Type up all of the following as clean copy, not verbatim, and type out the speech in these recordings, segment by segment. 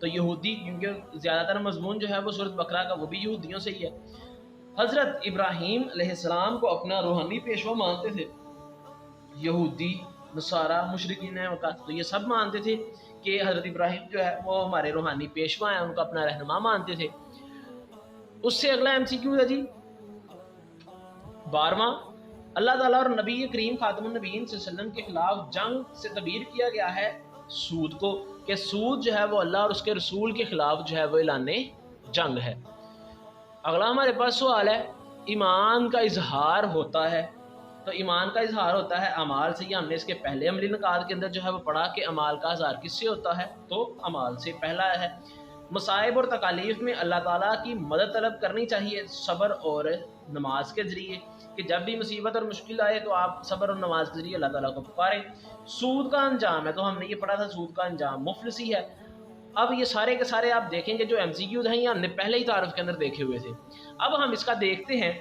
تو یہودی، کیونکہ زیادہ تر مضمون جو ہے وہ سورۃ بقرہ کا وہ بھی یہودیوں سے ہی ہے۔ حضرت ابراہیم علیہ السلام کو اپنا روحانی پیشوا مانتے تھے یہودی، نصارہ، مشرکین وقت، تو یہ سب مانتے تھے کہ حضرت ابراہیم جو ہے وہ ہمارے روحانی پیشوا ہیں، ان کو اپنا رہنما مانتے تھے۔ اس سے اگلا MCQ ہے جی 12واں، اللہ تعالیٰ اور نبی کریم خاتم النبیین صلی اللہ علیہ وسلم کے خلاف جنگ سے تعبیر کیا گیا ہے سود کو، کہ سود جو ہے وہ اللہ اور اس کے رسول کے خلاف جو ہے وہ اعلان جنگ ہے۔ اگلا ہمارے پاس سوال ہے، ایمان کا اظہار ہوتا ہے، تو ایمان کا اظہار ہوتا ہے اعمال سے، یہ ہم نے اس کے پہلے عملی نکات کے اندر جو ہے وہ پڑھا کہ اعمال کا اظہار کس سے ہوتا ہے، تو اعمال سے پہلا ہے۔ مصائب اور تکالیف میں اللہ تعالیٰ کی مدد طلب کرنی چاہیے صبر اور نماز کے ذریعے، کہ جب بھی مصیبت اور مشکل آئے تو آپ صبر اور نماز کے ذریعے اللہ تعالیٰ کو پکاریں۔ سود کا انجام ہے، تو ہم نے یہ پڑھا تھا سود کا انجام مفلسی ہے۔ اب یہ سارے کے سارے آپ دیکھیں گے جو MCQs ہیں یہ ہم نے پہلے ہی تعارف کے اندر دیکھے ہوئے تھے۔ اب ہم اس کا دیکھتے ہیں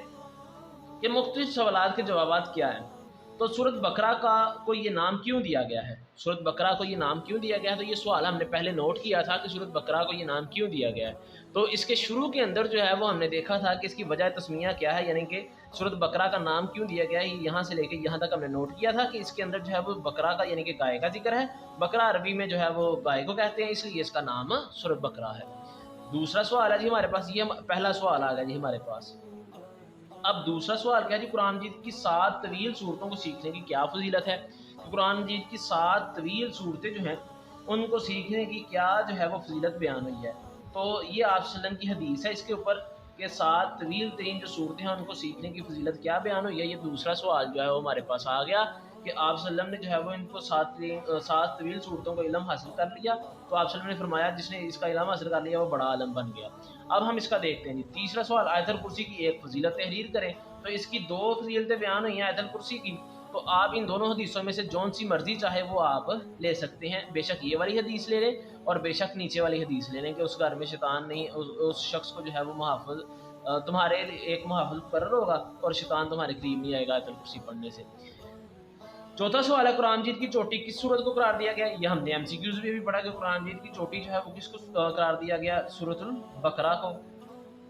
کہ مختلف سوالات کے جوابات کیا ہیں۔ تو سورۃ بقرہ کو یہ نام کیوں دیا گیا ہے؟ سورۃ بقرہ کو یہ نام کیوں دیا گیا ہے؟ تو یہ سوال ہم نے پہلے نوٹ کیا تھا کہ سورۃ بقرہ کو یہ نام کیوں دیا گیا ہے۔ تو اس کے شروع کے اندر جو ہے وہ ہم نے دیکھا تھا کہ اس کی وجہ تسمیہ کیا ہے، یعنی کہ سورۃ بقرہ کا نام کیوں دیا گیا ہے، یہاں سے لے کے یہاں تک ہم نے نوٹ کیا تھا کہ اس کے اندر جو ہے وہ بقرہ کا یعنی کہ گائے کا ذکر ہے۔ بقرہ عربی میں جو ہے وہ گائے کو کہتے ہیں، اس لیے اس کا نام سورۃ بقرہ ہے۔ دوسرا سوال ہے جی ہمارے پاس، یہ پہلا سوال آ گیا جی ہمارے پاس۔ اب دوسرا سوال کیا ہے جی، قرآن مجید کی 7 طویل صورتوں کو سیکھنے کی کیا فضیلت ہے؟ قرآن مجید کی 7 طویل صورتیں جو ہیں ان کو سیکھنے کی کیا جو ہے وہ فضیلت بیان ہوئی ہے؟ تو یہ آپ صلی اللہ علیہ وسلم کی حدیث ہے اس کے اوپر کہ 7 طویل ترین جو صورتیں ہیں ان کو سیکھنے کی فضیلت کیا بیان ہوئی ہے۔ یہ دوسرا سوال جو ہے وہ ہمارے پاس آ گیا کہ آپ صلی اللہ علیہ وسلم نے جو ہے وہ ان کو 7 طویل صورتوں کو علم حاصل کر لیا، تو آپ صلی اللہ علیہ وسلم نے فرمایا جس نے اس کا علم حاصل کر لیا وہ بڑا عالم بن گیا۔ اب ہم اس کا دیکھتے ہیں جی تیسرا سوال، آیت الکرسی کی ایک فضیلت تحریر کریں۔ تو اس کی 2 فضیلتیں بیان ہوئی ہیں آیت الکرسی کی، تو آپ ان دونوں حدیثوں میں سے جون سی مرضی چاہے وہ آپ لے سکتے ہیں، بے شک یہ والی حدیث لے لیں اور بے شک نیچے والی حدیث لے لیں کہ اس گھر میں شیطان نہیں، اس شخص کو جو ہے وہ محافظ، تمہارے ایک محافظ مقرر ہوگا اور شیطان تمہارے قریب نہیں آئے گا آیت الکرسی پڑھنے سے۔ چوتھا سوال ہے، قرآن مجید کی چوٹی کس سورت کو قرار دیا گیا؟ یہ ہم نے MCQs میں بھی پڑھا کہ قرآن مجید کی چوٹی جو ہے وہ کس کو قرار دیا گیا؟ سورۃ البقرہ کو۔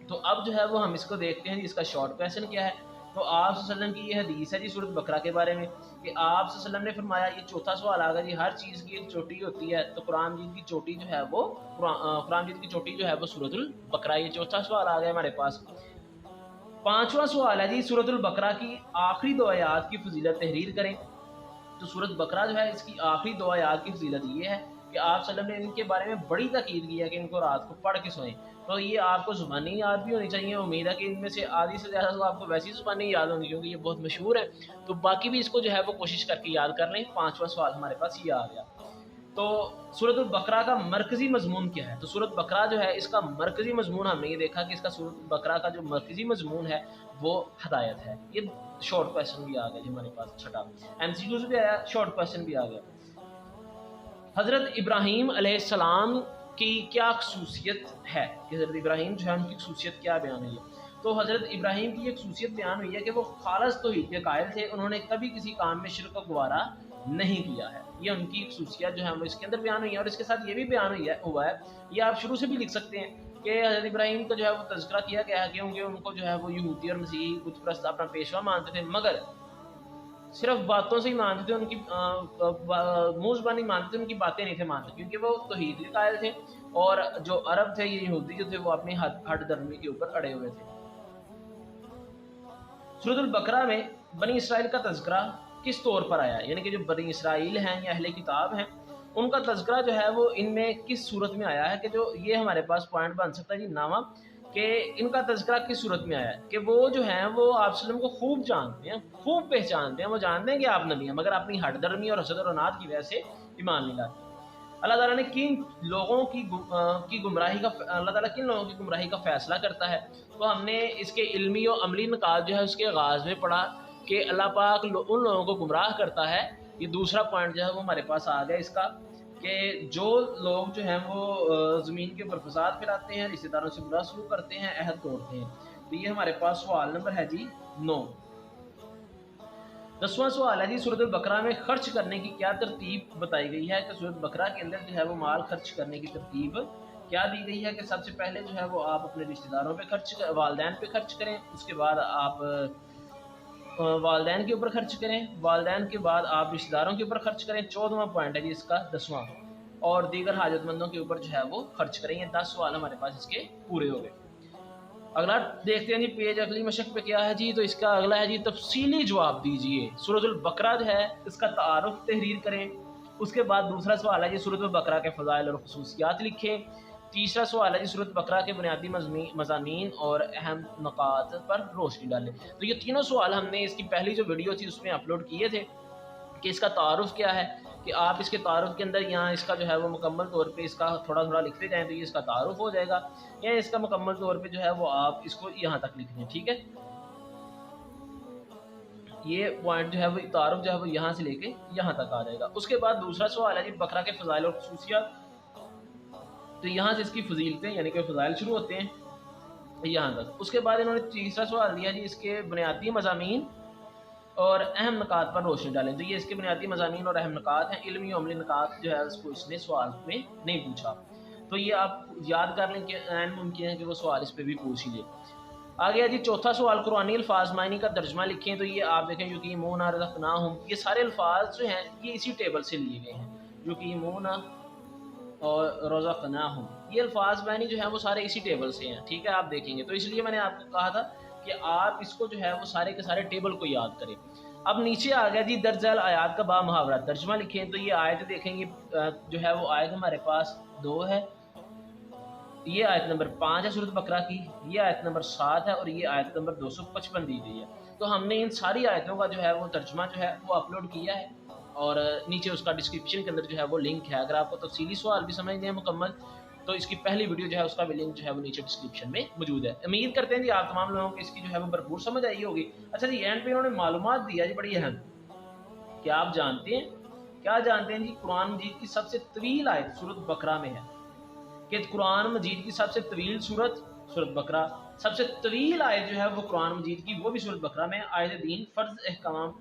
تو اب جو ہے وہ ہم اس کو دیکھتے ہیں، اس کا شارٹ کویسچن کیا ہے۔ تو آپ صلی اللہ علیہ وسلم کی یہ حدیث ہے جی سورۃ بقرہ کے بارے میں کہ آپ صلی اللہ علیہ وسلم نے فرمایا، یہ چوتھا سوال آ گیا جی، ہر چیز کی ایک چوٹی ہوتی ہے، تو قرآن مجید کی چوٹی جو ہے وہ قرآن مجید کی چوٹی جو ہے وہ سورۃ البقرہ، یہ چوتھا سوال آ گیا ہمارے پاس۔ پانچواں سوال ہے جی، سورۃ البقرہ کی آخری 2 آیات کی فضیلت تحریر کریں۔ تو سورۃ بقرہ جو ہے اس کی آخری 2 آیات کی فضیلت یہ ہے کہ آپ صلی اللہ علیہ وسلم نے ان کے بارے میں بڑی تاکید کی ہے کہ ان کو رات کو پڑھ کے سوئیں۔ تو یہ آپ کو زبانی یاد بھی ہونی چاہیے، امید ہے کہ ان میں سے آدھی سے زیادہ تو آپ کو ویسی زبانی یاد ہوں گی کیونکہ یہ بہت مشہور ہے، تو باقی بھی اس کو جو ہے وہ کوشش کر کے یاد کر لیں۔ 5واں سوال ہمارے پاس یہ آ گیا۔ تو سورۃ البقرہ کا مرکزی مضمون کیا ہے؟ تو سورۃ بقرہ جو ہے اس کا مرکزی مضمون ہم نے یہ دیکھا کہ اس کا سورۃ بقرہ کا جو مرکزی مضمون ہے وہ ہدایت ہے۔ یہ شارٹ کویسچن بھی آ گیا جی ہمارے پاس، چھٹا MCQs بھی آیا، شارٹ کویسچن بھی آ گیا۔ حضرت ابراہیم علیہ السلام کی کیا خصوصیت ہے؟ کہ حضرت ابراہیم جو ہے ان کی خصوصیت کیا بیان ہوئی ہے؟ تو حضرت ابراہیم کی یہ خصوصیت بیان ہوئی ہے کہ وہ خالص توحید کے قائل تھے، انہوں نے کبھی کسی کام میں شرک کو گوارا نہیں کیا ہے۔ یہ ان کی خصوصیت جو ہے وہ اس کے اندر بیان ہوئی ہے، اور اس کے ساتھ یہ بھی بیان ہوا ہے، یہ آپ شروع سے بھی لکھ سکتے ہیں کہ حضرت ابراہیم کا جو ہے وہ تذکرہ کیا گیا ہے کیونکہ ان کو جو ہے وہ یہودی اور مسیحی بت پرست اپنا پیشوا مانتے تھے، مگر صرف باتوں سے ہی مانتے تھے، ان کی منہ زبانی مانتے تھے، ان کی باتیں نہیں تھے مانتے، کیونکہ وہ توحید کے قائل تھے، اور جو عرب تھے، یہ یہودی جو تھے، وہ اپنی ہٹ درمی کے اوپر اڑے ہوئے تھے۔ سورۃ البقرہ میں بنی اسرائیل کا تذکرہ کس طور پر آیا؟ یعنی کہ جو بنی اسرائیل ہیں یا اہل کتاب ہیں ان کا تذکرہ جو ہے وہ ان میں کس صورت میں آیا ہے؟ کہ جو یہ ہمارے پاس پوائنٹ بن سکتا ہے جی نامہ، کہ ان کا تذکرہ کس صورت میں آیا ہے؟ کہ وہ جو ہیں وہ آپ صلی اللہ علیہ وسلم کو خوب جانتے ہیں، خوب پہچانتے ہیں، وہ جانتے ہیں کہ آپ نبی ہیں، مگر اپنی ہٹ درمی اور حسد اور عناد کی وجہ سے ایمان نہیں لاتے۔ اللہ تعالیٰ نے کن لوگوں کی گمراہی کا اللہ تعالیٰ کن لوگوں کی گمراہی کا فیصلہ کرتا ہے؟ تو ہم نے اس کے علمی و عملی نکات جو ہے اس کے آغاز میں پڑھا کہ اللہ پاک ان لوگوں کو گمراہ کرتا ہے۔ یہ دوسرا پوائنٹ جو ہے وہ ہمارے پاس آ گیا اس کا، کہ جو لوگ جو ہیں وہ زمین کے اوپر فساد پھیلاتے ہیں، رشتہ داروں سے برا سلوک کرتے ہیں، عہد توڑتے ہیں۔ تو یہ ہمارے پاس سوال نمبر ہے جی 9۔ 10واں سوال ہے جی، سورۃ البقرہ میں خرچ کرنے کی کیا ترتیب بتائی گئی ہے؟ کہ سورۃ بقرہ کے اندر جو ہے وہ مال خرچ کرنے کی ترتیب کیا دی گئی ہے کہ سب سے پہلے جو ہے وہ آپ اپنے رشتہ داروں پہ والدین پہ خرچ کریں، اس کے بعد آپ والدین کے اوپر خرچ کریں، والدین کے بعد آپ رشتہ داروں کے اوپر خرچ کریں، 14واں پوائنٹ ہے جی اس کا 10واں، اور دیگر حاجت مندوں کے اوپر جو ہے وہ خرچ کریں۔ یہ 10 سوال ہمارے پاس اس کے پورے ہو گئے۔ اگلا دیکھتے ہیں جی پیج اگلی مشق پہ کیا ہے جی، تو اس کا اگلا ہے جی تفصیلی جواب دیجئے۔ سورۃ البقرہ جو ہے اس کا تعارف تحریر کریں۔ اس کے بعد دوسرا سوال ہے جی سورۃ البقرہ کے فضائل اور خصوصیات لکھیں۔ تیسرا سوال ہے جی سورۃ البقرہ کے بنیادی مضامین اور اہم نکات پر روشنی ڈالیں۔ تو یہ تینوں سوال ہم نے اس کی پہلی جو ویڈیو تھی اس میں اپلوڈ کیے تھے کہ اس کا تعارف کیا ہے، کہ آپ اس کے تعارف کے اندر یہاں اس کا جو ہے وہ مکمل طور پہ اس کا تھوڑا تھوڑا لکھتے جائیں تو یہ اس کا تعارف ہو جائے گا، یا اس کا مکمل طور پہ جو ہے وہ آپ اس کو یہاں تک لکھ دیں، ٹھیک ہے۔ یہ پوائنٹ جو ہے وہ تعارف جو ہے وہ یہاں سے لے کے یہاں تک آ جائے گا۔ اس کے بعد دوسرا سوال ہے جی بقرہ کے فضائل اور خصوصیات، تو یہاں سے اس کی فضیلتیں یعنی کہ فضائل شروع ہوتے ہیں یہاں تک۔ اس کے بعد انہوں نے تیسرا سوال دیا جی اس کے بنیادی مضامین اور اہم نکات پر روشنی ڈالیں، تو یہ اس کے بنیادی مضامین اور اہم نکات ہیں، علمی و عملی نکات جو ہے اس کو اس نے سوال میں نہیں پوچھا، تو یہ آپ یاد کر لیں کہ عین ممکن ہے کہ وہ سوال اس پہ بھی پوچھ ہی لے۔ آگے جی چوتھا سوال قرآنی الفاظ معنی کا ترجمہ لکھیں، تو یہ آپ دیکھیں یقیمون رزقناہم، یہ سارے الفاظ جو ہیں یہ اسی ٹیبل سے لیے گئے ہیں، یقیمون اور رزقناہم، یہ الفاظ معنی جو ہیں وہ سارے اسی ٹیبل سے ہیں، ٹھیک ہے، آپ دیکھیں گے، تو اس لیے میں نے آپ کو کہا تھا کہ آپ اس کو جو ہے وہ سارے کے سارے ٹیبل کو یاد کریں۔ اب نیچے آ گیا جی درج ذیل آیات کا با محاورہ ترجمہ لکھیں، تو یہ آیت دیکھیں گے جو ہے وہ آیت ہمارے پاس 2 ہے، یہ آیت نمبر 5 ہے سورۃ بقرہ کی، یہ آیت نمبر 7 ہے، اور یہ آیت نمبر 255 دی گئی ہے۔ تو ہم نے ان ساری آیتوں کا جو ہے وہ ترجمہ جو ہے وہ اپلوڈ کیا ہے، اور نیچے اس کا ڈسکرپشن کے اندر جو ہے وہ لنک ہے، اگر آپ کو تفصیلی سوال بھی سمجھنے ہیں مکمل تو اس کی پہلی ویڈیو جو ہے اس کا بھی لنک جو ہے وہ نیچے ڈسکرپشن میں موجود ہے۔ امید کرتے ہیں جی آپ تمام لوگوں کو اس کی جو ہے وہ بھرپور سمجھ آئی ہوگی۔ اچھا جی اینڈ پہ انہوں نے معلومات دیا جی بڑی اہم، کیا آپ جانتے ہیں، کیا جانتے ہیں جی قرآن مجید کی سب سے طویل آیت سورۃ بقرہ میں ہے، کہ قرآن مجید کی سب سے طویل سورۃ بقرہ، سب سے طویل آیت جو ہے وہ قرآن مجید کی وہ بھی سورۃ بقرہ میں، آیت دین فرض احکام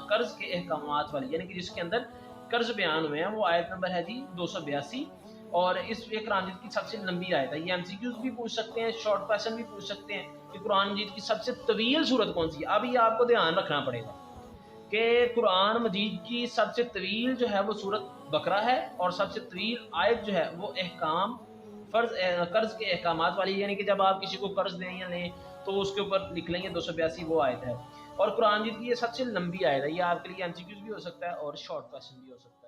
قرض کے احکامات والی، یعنی کہ جس کے اندر قرض بیان ہوئے ہیں، وہ آیت نمبر ہے جی 282، اور اس قرآن مجید کی سب سے لمبی آیت ہے۔ یہ ایم سی کیوز بھی پوچھ سکتے ہیں، شارٹ کویسچن بھی پوچھ سکتے ہیں کہ قرآن مجید کی سب سے طویل سورت کون سی ہے۔ اب یہ آپ کو دھیان رکھنا پڑے گا کہ قرآن مجید کی سب سے طویل جو ہے وہ سورت بقرہ ہے، اور سب سے طویل آیت جو ہے وہ احکام قرض کے احکامات والی، یعنی کہ جب آپ کسی کو قرض دیں یا لیں تو اس کے اوپر لکھ لیں گے 282 وہ آیت ہے، اور قرآن مجید کی یہ سب سے لمبی آیت ہے۔ یہ آپ کے لیے ایم سی کیوز بھی ہو سکتا ہے اور شارٹ کویسچن بھی ہو سکتا ہے۔